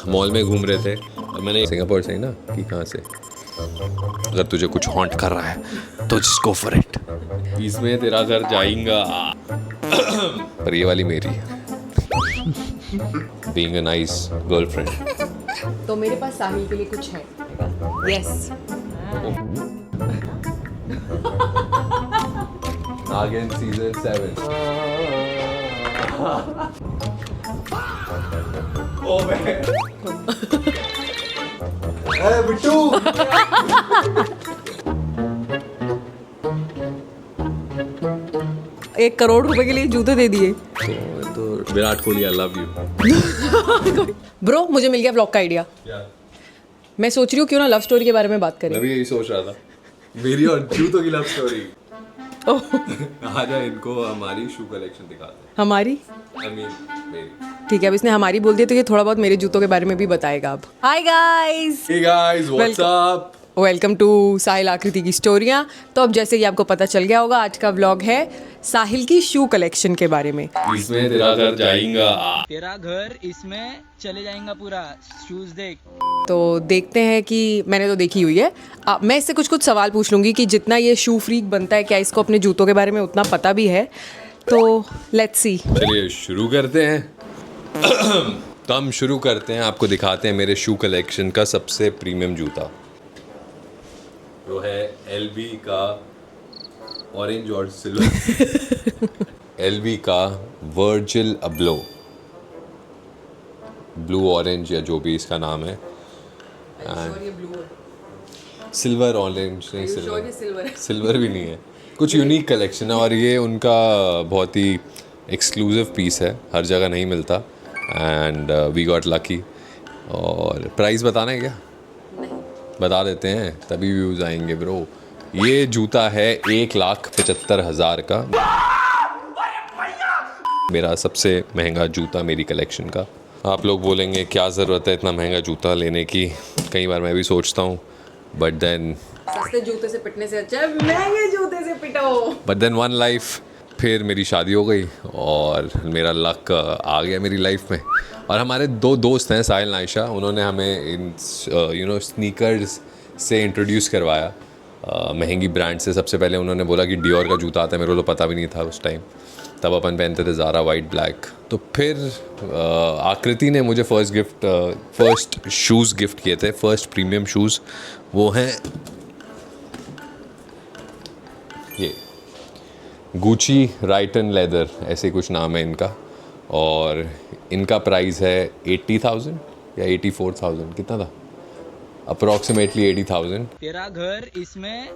Mall में घूम रहे थे और मैंने सिंगापुर से ही ना कि कहाँ से, अगर तुझे कुछ हॉन्ट कर रहा है तो जस्ट गो फॉर इट, इसमें तेरा घर जाएगा। पर ये वाली मेरी है, बीइंग अ नाइस गर्लफ्रेंड। तो मेरे पास साहिल के लिए कुछ है। यस। नागिन सीजन 7। ओ बिट्टू। 1 करोड़ रुपए के लिए जूते दे दिए। तो Virat Kohli, I love you. Bro, मुझे मिल गया व्लॉग का आइडिया। मैं सोच रही हूँ क्यों ना लव स्टोरी के बारे में बात करें। मैं भी यही सोच रहा था, मेरी और जूतों की लव स्टोरी। आजा इनको हमारी शू कलेक्शन दिखाते हैं। हमारी I mean, मेरी। ठीक है, अब इसने हमारी बोल दिया तो ये थोड़ा बहुत मेरे जूतों के बारे में भी बताएगा अब। Hi guys, Hey guys, what's up? Welcome to Sahil Aakriti की स्टोरियाँ। तो अब जैसे कि आपको पता चल गया होगा, आज का व्लॉग है साहिल की शू कलेक्शन के बारे में। इसमें तेरा घर जाएगा, तेरा घर इसमें चले जाएगा पूरा। शूज देख। तो देखते हैं कि मैंने तो देखी हुई है। मैं इससे कुछ सवाल पूछ लूँगी कि जितना ये शू फ्रीक बनता है, क्या इसको अपने जूतों के बारे में उतना पता भी है। तो लेट्स सी। चलिए शुरू करते हैं। तो हम शुरू करते हैं, आपको दिखाते हैं मेरे शू कलेक्शन का सबसे प्रीमियम जूता। वो है LV का ऑरेंज और सिल्वर। LV का वर्जिल अब्लो, ब्लू ऑरेंज या जो भी इसका नाम है, सिल्वर ऑरेंज नहीं, सिल्वर भी नहीं है, कुछ यूनिक कलेक्शन है। और ये उनका बहुत ही एक्सक्लूसिव पीस है, हर जगह नहीं मिलता। And we got lucky. और प्राइस बताना है क्या? नहीं। बता देते हैं, तभी व्यूज़ आएंगे ब्रो। ये जूता है 1,75,000 का, मेरा सबसे महंगा जूता मेरी कलेक्शन का। आप लोग बोलेंगे क्या ज़रूरत है इतना महंगा जूता लेने की, कई बार मैं भी सोचता हूँ, बट देन सस्ते जूते से पिटने से अच्छा है महंगे जूते से पिटो। बट देन वन लाइफ, फिर मेरी शादी हो गई और मेरा लक आ गया मेरी लाइफ में। और हमारे 2 दोस्त हैं, साहिल नायशा, उन्होंने हमें इन स्नीकर्स से इंट्रोड्यूस करवाया, महंगी ब्रांड से। सबसे पहले उन्होंने बोला कि डियोर का जूता आता है, मेरे को तो पता भी नहीं था उस टाइम, तब अपन पहनते थे ज़ारा वाइट ब्लैक। तो फिर आकृति ने मुझे फर्स्ट शूज़ गिफ्ट किए थे, फर्स्ट प्रीमियम शूज़। वो हैं ये गुची राइटन लेदर, ऐसे कुछ नाम है इनका। और इनका प्राइस है 80,000 या 84,000, कितना था, अप्रॉक्सीमेटली 80,000। तेरा घर इसमें।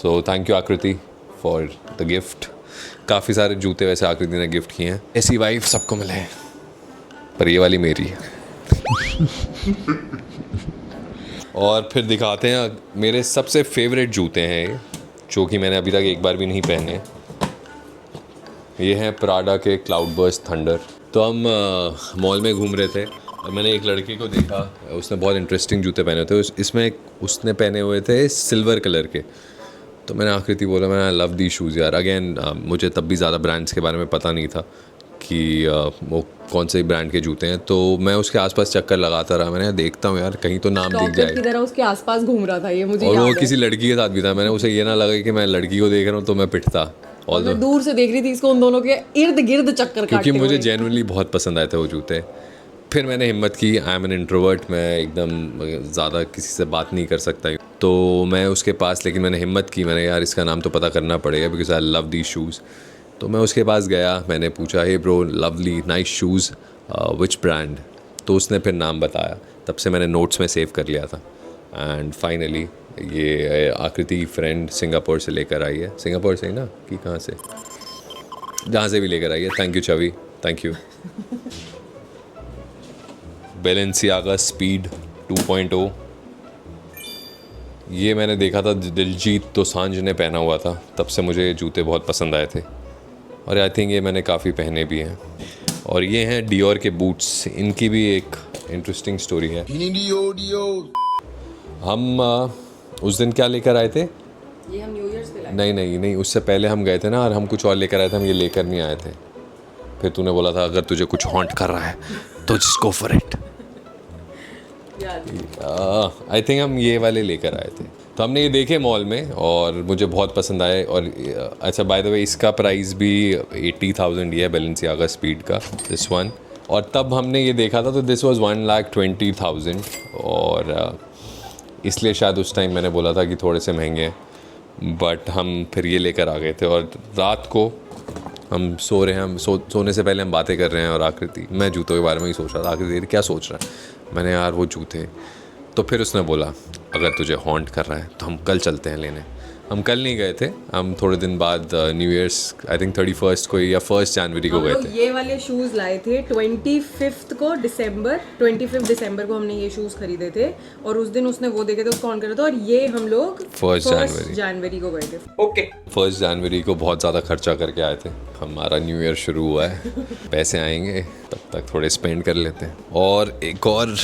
तो थैंक यू आकृति फॉर द गिफ्ट। काफ़ी सारे जूते वैसे आकृति ने गिफ्ट किए हैं, ऐसी वाइफ सबको मिले, पर ये वाली मेरी है। और फिर दिखाते हैं मेरे सबसे फेवरेट जूते हैं ये, जो कि मैंने अभी तक एक बार भी नहीं पहने। ये हैं प्राडा के क्लाउड बर्स्ट थंडर। तो हम मॉल में घूम रहे थे और मैंने एक लड़के को देखा, उसने बहुत इंटरेस्टिंग जूते पहने थे। इसमें उसने पहने हुए थे सिल्वर कलर के। तो मैंने आकृति बोला, मैंने लव दी शूज़ यार। अगेन मुझे तब भी ज़्यादा ब्रांड्स के बारे में पता नहीं था कि वो कौन से ब्रांड के जूते हैं। तो मैं उसके आसपास चक्कर लगाता रहा, मैंने देखता हूँ यार कहीं तो नाम दिख जाए। की तरह उसके आसपास घूम रहा था ये, मुझे और याद वो है। किसी लड़की के साथ भी था, मैंने उसे ये ना लगा कि मैं लड़की को देख रहा हूँ तो मैं पिटता। और मैं दूर से देख रही थी इसको, उन दोनों के इर्द गिर्द चक्कर क्योंकि मुझे जेन्युइनली बहुत पसंद आए थे वो जूते। फिर मैंने हिम्मत की, आई एम एन इंट्रोवर्ट, मैं एकदम ज़्यादा किसी से बात नहीं कर सकता। तो मैं उसके पास, लेकिन मैंने हिम्मत की, मैंने यार इसका नाम तो पता करना पड़ेगा because I love the shoes. तो मैं उसके पास गया, मैंने पूछा, hey bro lovely nice shoes, which brand? तो उसने फिर नाम बताया, तब से मैंने नोट्स में सेव कर लिया था। एंड फाइनली ये आकृति की फ्रेंड सिंगापुर से लेकर आई है, सिंगापुर से ही ना कि कहाँ से, जहाँ से भी लेकर आई है। Thank you Chhavi, thank you. Balenciaga speed 2.0, ये मैंने देखा था दिलजीत दोसांझ ने पहना हुआ था, तब से मुझे जूते बहुत पसंद आए थे और आई थिंक ये मैंने काफ़ी पहने भी हैं। और ये हैं डियोर के बूट्स, इनकी भी एक इंटरेस्टिंग स्टोरी है। हम उस दिन क्या लेकर आए थे? ये हम न्यू ईयर्स पे लाए। नहीं, उससे पहले हम गए थे ना, और हम कुछ और लेकर आए थे, हम ये लेकर नहीं आए थे। फिर तूने बोला था अगर तुझे कुछ हॉन्ट कर रहा है तो just go for it, I think हम ये वाले लेकर आए थे, तो हमने ये देखे मॉल में और मुझे बहुत पसंद आए। और अच्छा, बाय द वे इसका प्राइस भी 80,000 ही है, बैलेंसियागा स्पीड का, दिस वन। और तब हमने ये देखा था तो दिस वाज 1,20,000, और इसलिए शायद उस टाइम मैंने बोला था कि थोड़े से महंगे हैं, बट हम फिर ये लेकर आ गए थे। और रात को हम सो रहे हैं, हम सोने से पहले हम बातें कर रहे हैं, और आकृति, मैं जूतों के बारे में ही सोच रहा था, आकृति क्या सोच रहा है, मैंने यार वो जूते। तो फिर उसने बोला अगर तुझे हॉन्ट कर रहा है तो हम कल चलते हैं लेने। हम कल नहीं गए थे, हम थोड़े दिन बाद new years I think 31st को या 1 जनवरी को गए थे। ये वाले शूज़ लाए थे 25 दिसंबर को हमने ये शूज़ खरीदे थे, और उस दिन उसने वो देखे थे, उसको ऑन करा था, और ये हम लोग 1 जनवरी को गए थे। ओके 1 जनवरी को बहुत ज़्यादा खर्चा करके आए थे। हमारा न्यू ईयर शुरू हुआ है, पैसे आएंगे तब तक थोड़े स्पेंड कर लेते हैं। और एक और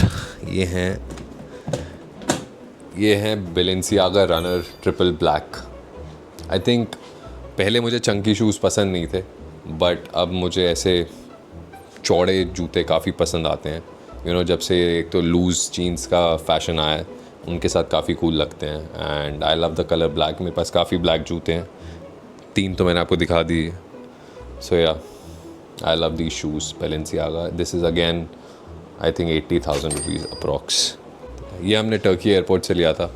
ये हैं Balenciaga runner triple black. I think पहले मुझे चंकी शूज़ पसंद नहीं थे, बट अब मुझे ऐसे चौड़े जूते काफ़ी पसंद आते हैं। जब से एक तो लूज़ जीन्स का फैशन आया है, उनके साथ काफ़ी कूल लगते हैं। And I love the colour black. मेरे पास काफ़ी ब्लैक जूते हैं, 3 तो मैंने आपको दिखा दिए। सो या I love these shoes Balenciaga. This is again I think 80,000 rupees approx. ये हमने टर्की एयरपोर्ट से लिया था।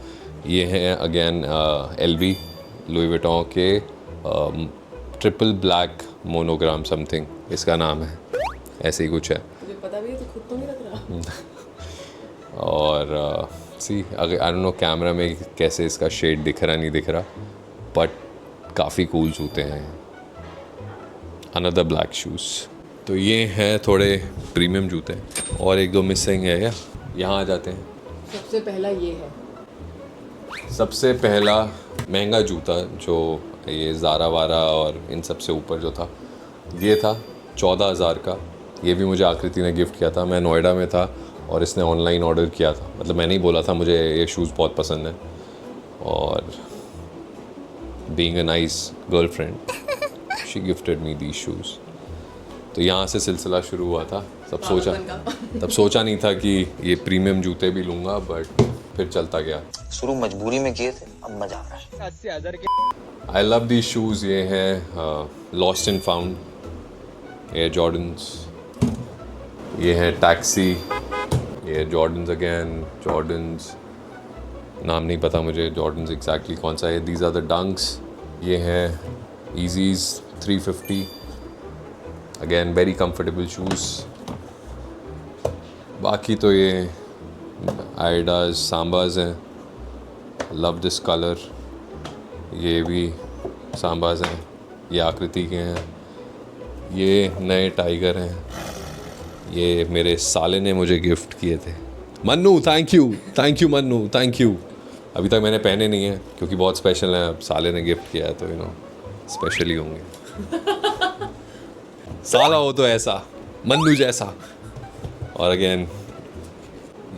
ये हैं अगेन LV लुई विटॉन के ट्रिपल ब्लैक मोनोग्राम समथिंग इसका नाम है, ऐसे ही कुछ है। मुझे पता भी है, तो खुद तो नहीं रख रहा। और सी अगर आई डोंट नो कैमरा में कैसे इसका शेड दिख रहा नहीं दिख रहा, बट काफ़ी कूल जूते हैं। Another black shoes. तो ये हैं थोड़े प्रीमियम जूते, और 1-2 मिसिंग है। या यहाँ आ जाते हैं। सबसे पहला ये है, सबसे पहला महंगा जूता जो ये ज़ारा वारा और इन सब से ऊपर जो था, ये था 14,000 का। ये भी मुझे आकृति ने गिफ्ट किया था। मैं नोएडा में था और इसने ऑनलाइन ऑर्डर किया था, मतलब मैंने ही बोला था मुझे ये शूज़ बहुत पसंद है, और being a nice girlfriend she gifted me these shoes. तो यहाँ से सिलसिला शुरू हुआ था। तब सोचा नहीं था कि ये प्रीमियम जूते भी लूँगा, बट फिर चलता गया। शुरू मजबूरी में किए थे, अब मजा आ रहा है। 80,000 के आई लव दीज शूज़। ये हैं lost and found Air Jordans. ये हैं taxi Air Jordans again. Jordans नाम नहीं पता मुझे जॉर्डन्स एग्जैक्टली कौन सा है। These are the Dunks. ये हैं Yeezys 350 again, very comfortable shoes. बाकी तो ये एडिडास सांबाज हैं, लव दिस कलर। ये भी सांबाज हैं, ये आकृति के हैं। ये नए टाइगर हैं, ये मेरे साले ने मुझे गिफ्ट किए थे। Mannu thank you Mannu, thank you. अभी तक मैंने पहने नहीं हैं क्योंकि बहुत स्पेशल है। अब साले ने गिफ्ट किया है तो स्पेशल ही होंगे। साला हो तो ऐसा, मन्नू जैसा। और अगेन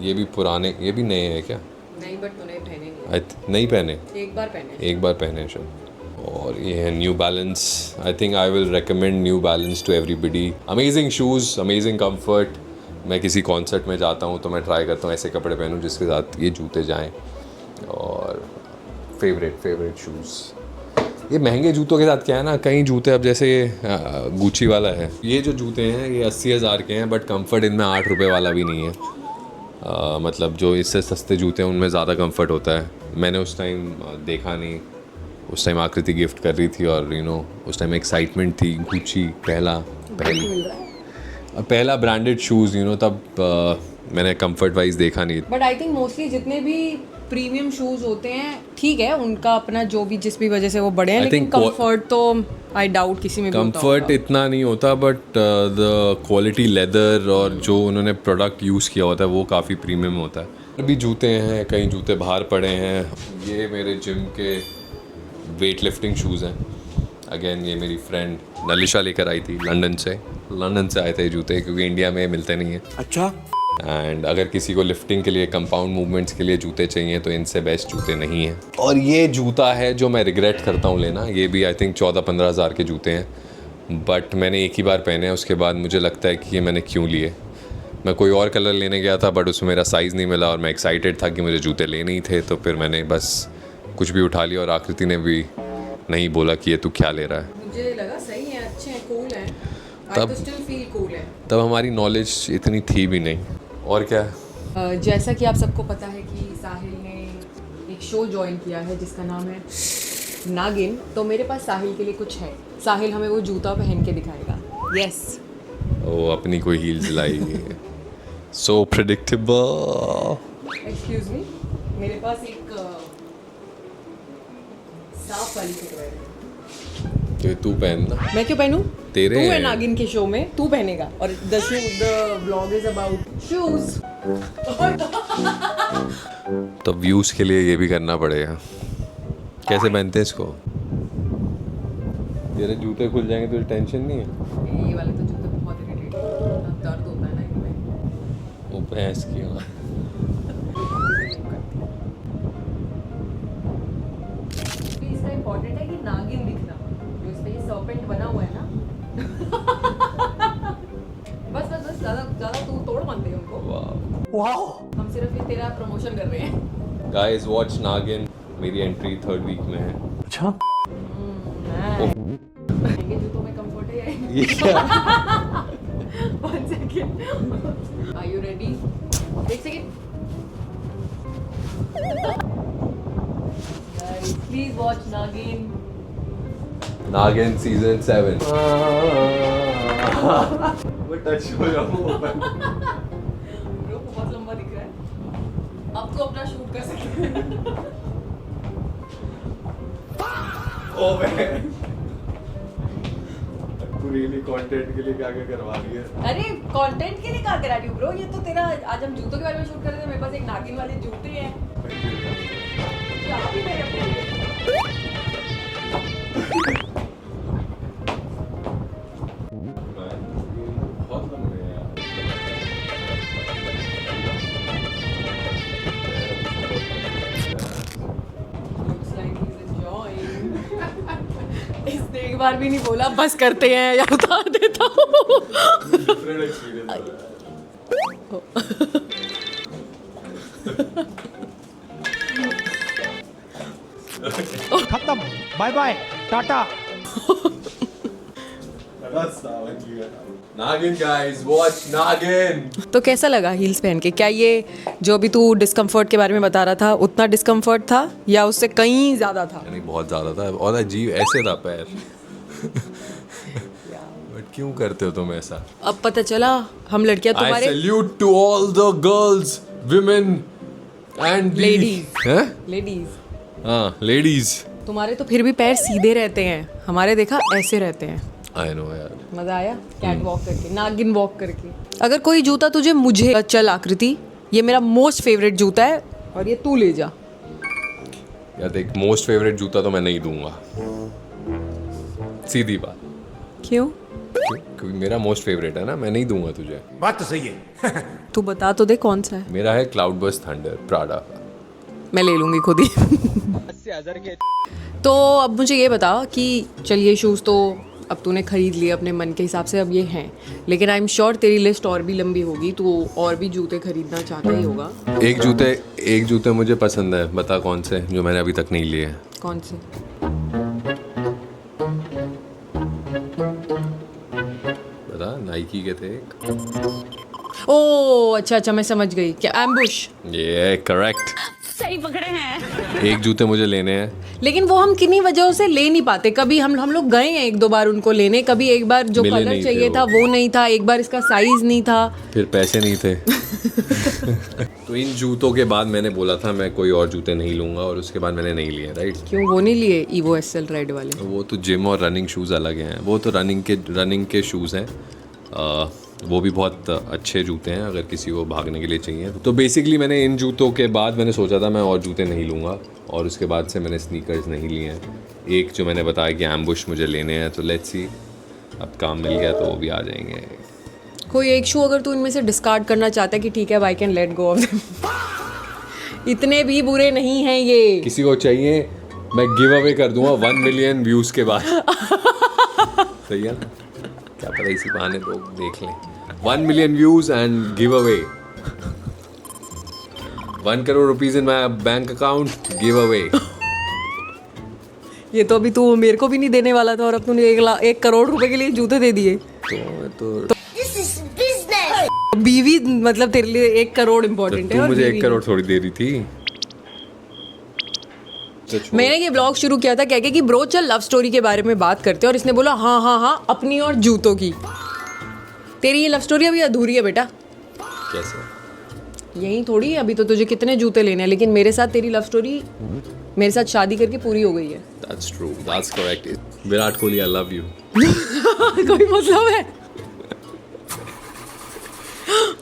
ये भी पुराने, ये भी नए हैं क्या? नहीं, बट तूने पहने नहीं। नहीं पहने, एक बार पहने शायद। और ये है New Balance. I think I will recommend New Balance to everybody. Amazing shoes, amazing comfort. मैं किसी कॉन्सर्ट में जाता हूँ तो मैं ट्राई करता हूँ ऐसे कपड़े पहनूँ जिसके साथ ये जूते जाएँ। और फेवरेट शूज़। ये महंगे जूतों के साथ क्या है ना, कई जूते अब जैसे ये गुची वाला है, ये जो जूते हैं ये 80,000 के हैं, बट कंफर्ट इनमें 8 रुपये वाला भी नहीं है। मतलब जो इससे सस्ते जूते हैं उनमें ज़्यादा कंफर्ट होता है। मैंने उस टाइम देखा नहीं, उस टाइम आकृति गिफ्ट कर रही थी, और उस टाइम एक्साइटमेंट थी। गुची पहला ब्रांडेड शूज़ तब मैंने कंफर्ट वाइज देखा नहीं। बट आई थिंक मोस्टली जितने भी प्रीमियम शूज़ होते हैं, ठीक है, उनका अपना जो भी जिस भी वजह से वो बड़े हैं, लेकिन कंफर्ट तो आई डाउट किसी में भी होता होगा। कंफर्ट इतना नहीं होता, बट द क्वालिटी लेदर और जो उन्होंने प्रोडक्ट यूज़ किया होता है वो काफ़ी प्रीमियम होता है। अभी जूते हैं, कई जूते बाहर पड़े हैं। ये मेरे जिम के वेट लिफ्टिंग शूज़ हैं। अगेन ये मेरी फ्रेंड नलिशा लेकर आई थी लंदन से आए थे जूते, क्योंकि इंडिया में मिलते नहीं हैं। अच्छा। एंड अगर किसी को लिफ्टिंग के लिए, कंपाउंड मूवमेंट्स के लिए जूते चाहिए तो इनसे बेस्ट जूते नहीं हैं। और ये जूता है जो मैं रिग्रेट करता हूँ लेना। ये भी आई थिंक 14-15 हज़ार के जूते हैं, बट मैंने एक ही बार पहने हैं। उसके बाद मुझे लगता है कि ये मैंने क्यों लिए। मैं कोई और कलर लेने गया था बट उसमें मेरा साइज़ नहीं मिला और मैं एक्साइटेड था कि मुझे जूते लेने ही थे, तो फिर मैंने बस कुछ भी उठा लिया और आकृति ने भी नहीं बोला कि ये तू क्या ले रहा है। मुझे लगा सही है, अच्छे हैं, कूल हैं। तब- तो स्टिल फील कूल है। तब हमारी नॉलेज इतनी थी भी नहीं। और क्या, जैसा कि आप सबको पता है कि साहिल ने एक शो ज्वाइन किया है जिसका नाम है नागिन, तो मेरे पास साहिल के लिए कुछ है। साहिल हमें वो जूता पहन के दिखाएगा। यस। वो अपनी कोई हील्स लाई। सो प्रेडिक्टेबल। एक्सक्यूज मी, मेरे पास एक साफ वाली फुटवेयर है। तो तू पहनना। मैं क्यों पहनूं? तेरे तू है हैं। नागिन के शो में, तू पहनेगा। और the vlog is about shoes. तो व्यूज़ के लिए ये भी करना पड़ेगा। कैसे पहनते हैं इसको? तेरे जूते खुल जाएंगे तुझे टेंशन नहीं है? ये वाले तो जूते बहुत इरिटेट दर्द होता है ना इनमें। वो भैंस की हाँ। इसका इम्पोर्टेंट है कि नागिन दिखना, जो इस पे ये सर्पेंट बना हुआ है ना। बस बस बस, ज़्यादा तू तोड़ मत दे उनको। वाह। हम सिर्फ ये तेरा प्रमोशन कर रहे हैं। गाइस वॉच नागिन। मेरी एंट्री 3rd वीक में है। अच्छा महंगे जूतों में कंफर्ट है ये क्या? 1 second. Are you ready? 1 second. Guys please watch Naagin. Naagin season 7। वो टच हो जाऊँ। ब्रो बहुत लंबा दिख रहा है। अब तो अपना शूट कर सकते हैं। ओ मैं रियली कंटेंट के लिए क्या क्या करवा रही है? अरे कंटेंट के लिए क्या करा रही हूँ ब्रो? ये तो तेरा, आज हम जूतों के बारे में शूट कर रहे थे, मेरे पास एक नागिन वाले जूते हैं। क्या भी मेरे बहुत लंबे हैं यार। Looks like he's enjoying. इसने एक बार भी नहीं बोला बस करते हैं या उतार देता हूँ। डिफरेंट एक्सपीरियंस खत्म, बाय बाय, टाटा। नागिन गाइस वॉच नागिन। तो कैसा लगा हील्स पहन के? क्या ये जो अभी तू डिस्कम्फर्ट के बारे में बता रहा था उतना डिस्कम्फर्ट था या उससे कहीं ज़्यादा था? नहीं बहुत ज़्यादा था और अजीब ऐसे था पैर। बट क्यों करते हो तुम ऐसा? अब पता चला हम लड़कियां I तुम्हारे salute to all the girls, women and the- Ladies. हैं? लेडीज, हाँ ladies. तुम्हारे तो फिर भी पैर सीधे रहते हैं, हमारे देखा ऐसे रहते हैं। I know यार। मजा आया कैट वॉक करके, नागिन वॉक करके। अगर कोई जूता तुझे, मुझे चल आकृति, ये मेरा मोस्ट फेवरेट जूता है और ये तू ले जा। यार देख मोस्ट फेवरेट जूता तो मैं नहीं दूंगा, सीधी बात। क्यों? क्योंकि मेरा मोस्ट फेवरेट है ना, मैं नहीं दूंगा तुझे। बात तो सही है। तू बता तो दे कौन सा है। मेरा है क्लाउडबर्स्ट थंडर प्राडा। मैं ले लूंगी खुद ही। 80,000 के तो अब मुझे ये बता कि चल ये शूज़ तो अब तूने खरीद लिए अपने मन के हिसाब से, अब ये हैं, लेकिन आई एम श्योर तेरी लिस्ट और भी लंबी होगी, तो और भी जूते खरीदना चाहता ही होगा। एक जूते मुझे पसंद है, बता कौन से जो मैंने अभी तक नहीं लिए हैं। कौन से? बता, नाइकी के थे एक। ओ अच्छा मैं समझ गई, क्या एम्बुश? ये करेक्ट। सही पकड़े हैं। एक जूते मुझे लेने हैं। लेकिन वो हम किन्हीं वजहों से ले नहीं पाते। कभी हम लोग गए हैं 1-2 बार उनको लेने, कभी एक बार जो मिले कलर नहीं थे चाहिए वो। था वो नहीं था, एक बार इसका साइज नहीं था। फिर पैसे नहीं थे। तो इन जूतों के बाद मैंने बोला था मैं कोई और जूते नहीं लूंगा और उसके बाद मैंने नहीं लिए, राइट। क्यों वो नहीं लिए ईवो एसएल रेड वाले? वो तो जिम और रनिंग शूज़ अलग हैं, वो तो रनिंग के शूज़ हैं। वो भी बहुत अच्छे जूते हैं अगर किसी को भागने के लिए चाहिए। तो बेसिकली मैंने इन जूतों के बाद मैंने सोचा था मैं और जूते नहीं लूँगा और उसके बाद से मैंने स्नीकर्स नहीं लिए हैं। एक जो मैंने बताया कि एम्बुश मुझे लेने हैं, तो लेट्स सी अब काम मिल गया तो वो भी आ जाएंगे। कोई एक शू अगर तू इनमें से डिस्कार्ड करना चाहता है कि ठीक है I can let go of them. इतने भी बुरे नहीं हैं ये। किसी को चाहिए मैं गिव अवे कर दूंगा 1 मिलियन व्यूज़ के बाद। सही है ना? क्या पता इसी बहाने लोग देख लें। 1 million views and giveaway. 1 crore rupees in my bank account, giveaway. ये तो अभी तू मेरे को भी नहीं देने वाला था और अब तूने 1 करोड़ रुपए के लिए जूते दे दिए। तो बीवी मतलब तेरे लिए 1 करोड़ इम्पोर्टेंट है तू और मुझे बीवी 1 करोड़ थोड़ी दे रही थी। तो छोड़। मैंने ये ब्लॉग शुरू किया था कह के कि ब्रो चल लव स्टोरी के बारे में बात करते हैं और इसने बोला हाँ हाँ हाँ अपनी और जूतों की। तेरी ये लव स्टोरी अभी अधूरी है बेटा। कैसे? यही थोड़ी है, अभी तो तुझे कितने जूते लेने हैं, लेकिन मेरे साथ तेरी लव स्टोरी मेरे साथ शादी करके पूरी हो गई है। That's true. That's correct. Virat Kohli, I love you. कोई मतलब है?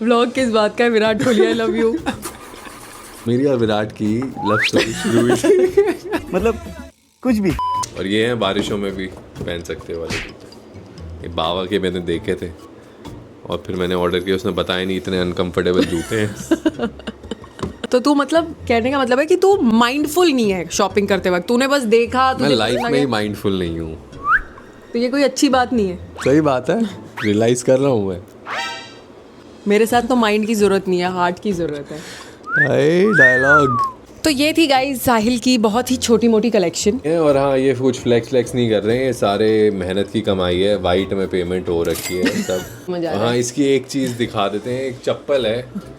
ब्लॉग किस बात का है? Virat Kohli I love you. मेरी और विराट की लव स्टोरी शुरू हुई थी। मतलब कुछ भी। और ये हैं बारिशों में भी पहन सकते वाले जूते। ये बाबा के मैंने देखे थे और फिर मैंने ऑर्डर किया, उसने बताया नहीं इतने अनकंफर्टेबल जूते हैं। तो तू मतलब कहने का मतलब है कि तू माइंडफुल नहीं है शॉपिंग करते वक्त, तूने बस देखा मैं तुझे लाइफ पसंद आ में ही गया। माइंडफुल नहीं हूँ। तो ये कोई अच्छी बात नहीं है। सही बात है, रियलाइज कर रहा हूँ मैं। मेरे साथ तो माइंड की जरूरत नहीं है, हार्ट की जरूरत है। हाय डायलॉग। तो ये थी गाइस साहिल की बहुत ही छोटी मोटी कलेक्शन। और हाँ, ये कुछ फ्लेक्स नहीं कर रहे हैं, ये सारे मेहनत की कमाई है। वाइट में पेमेंट हो रखी है सब। मजा आ रहा है। हाँ, इसकी एक चीज़ दिखा देते हैं, एक चप्पल है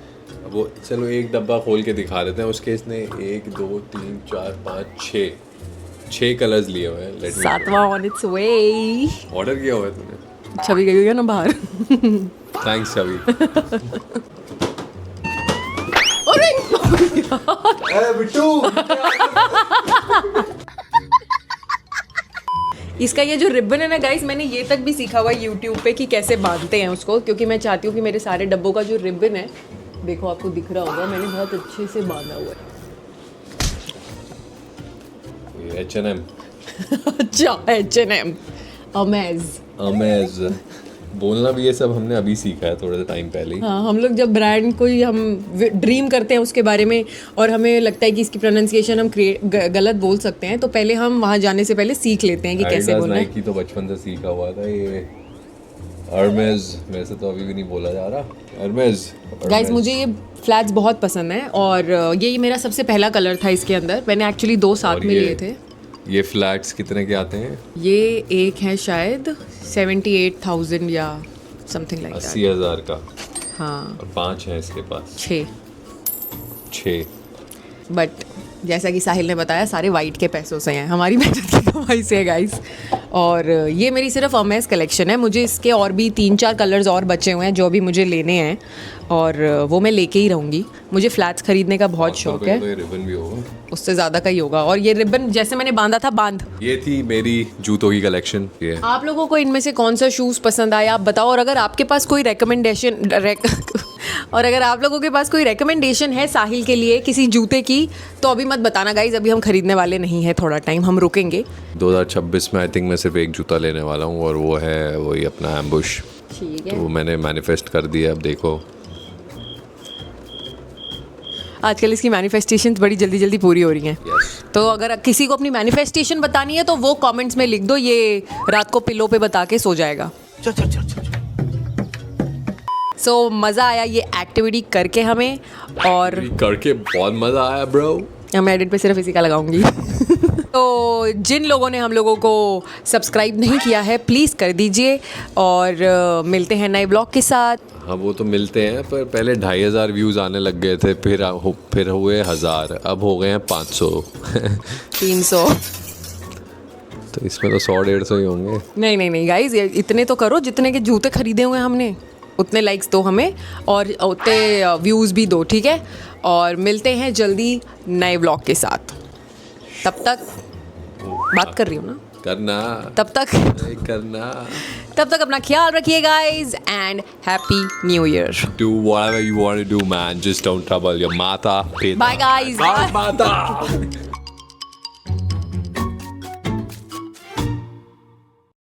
वो, चलो एक डब्बा खोल के दिखा देते हैं। उसके इसने 1 2 3 4 5 6 कलर्स लिए हुए हैं। लेट मी, 7वां ऑन इट्स वे। ऑर्डर किया हुआ है तूने? छवि गई हुई है ना बाहर। थैंक्स छवि। अरे इसका ये जो रिबन है ना गाइस, मैंने ये तक भी सीखा हुआ है यूट्यूब पे कि कैसे बांधते हैं उसको, क्योंकि मैं चाहती हूँ कि मेरे सारे डब्बों का जो रिबन है, देखो आपको दिख रहा होगा, मैंने बहुत अच्छे से बांधा हुआ है। H&M, अच्छा H&M, अमेज बोलना भी ये सब हमने अभी सीखा है, थोड़े टाइम पहले ही। हाँ, हम लोग जब ब्रांड कोई हम ड्रीम करते हैं उसके बारे में और हमें लगता है कि इसकी प्रोनाउंसिएशन हम गलत बोल सकते हैं, तो पहले हम वहाँ जाने से पहले सीख लेते हैं कि कैसे Adidas, बोलना है। Nike तो बचपन से सीखा हुआ था। ये Hermes मेरे से तो अभी भी नहीं बोला जा रहा। Hermes। गाइस मुझे ये फ्लैट्स बहुत पसंद है और ये मेरा सबसे पहला कलर था इसके अंदर। मैंने एक्चुअली 2 साथ और में ये- लिए थे। ये फ्लैट्स कितने के आते हैं? ये एक है शायद 78,000 या समथिंग लाइक दैट। 80,000 का। हाँ, और 5 हैं इसके पास। 6। बट जैसा कि साहिल ने बताया सारे वाइट के पैसों से हैं, हमारी मेहनत की कमाई से है गाइस। और ये मेरी सिर्फ अमेज कलेक्शन है, मुझे इसके और भी 3-4 कलर्स और बचे हुए हैं जो अभी मुझे लेने हैं और वो मैं लेके ही रहूँगी। मुझे फ्लैट्स खरीदने का बहुत शौक है, तो ये रिबन भी होगा। उससे ज़्यादा का ही होगा। और ये रिबन जैसे मैंने बांधा था बांध। ये थी मेरी जूतों की कलेक्शन। ये आप लोगों को इनमें से कौन सा शूज़ पसंद आया आप बताओ। और अगर आपके पास कोई और अगर आप लोगों के पास कोई रिकमेंडेशन है साहिल के लिए किसी जूते की, तो अभी मत बताना गाइज, अभी हम खरीदने वाले नहीं हैं, थोड़ा टाइम हम रुकेंगे। 2026 में आई थिंक मैं सिर्फ एक जूता लेने वाला हूँ और वो है वही अपना एम्बुश। ठीक तो है, वो मैंने मैनिफेस्ट कर दिया, अब देखो। आजकल इसकी मैनिफेस्टेशन बड़ी जल्दी जल्दी पूरी हो रही हैं। यस। तो अगर किसी को अपनी मैनिफेस्टेशन बतानी है तो वो कमेंट्स में लिख दो, ये रात को पिलो पे बता के सो जाएगा। सो मज़ा आया ये एक्टिविटी करके हमें, और करके बहुत मज़ा आया ब्रो। मैं एडिट पे सिर्फ इसी का लगाऊंगी। तो जिन लोगों ने हम लोगों को सब्सक्राइब नहीं किया है प्लीज़ कर दीजिए, और मिलते हैं नए ब्लॉग के साथ। हाँ, वो तो मिलते हैं, पर पहले 2,500 व्यूज़ आने लग गए थे, फिर हुए 1000, अब हो गए हैं 500। 300 तो इसमें तो 100-150 ही होंगे। नहीं गाइज, इतने तो करो जितने के जूते खरीदे हुए हैं हमने, उतने लाइक्स दो हमें और उतने व्यूज़ भी दो, ठीक है। और मिलते हैं जल्दी नए ब्लॉग के साथ। तब तक बात कर रही हूँ ना, करना तब तक नहीं करना। तब तक अपना ख्याल रखिए guys, and happy new year. Do whatever you want to do, man. Just don't trouble your mata. Bye, guys. Bye, mata.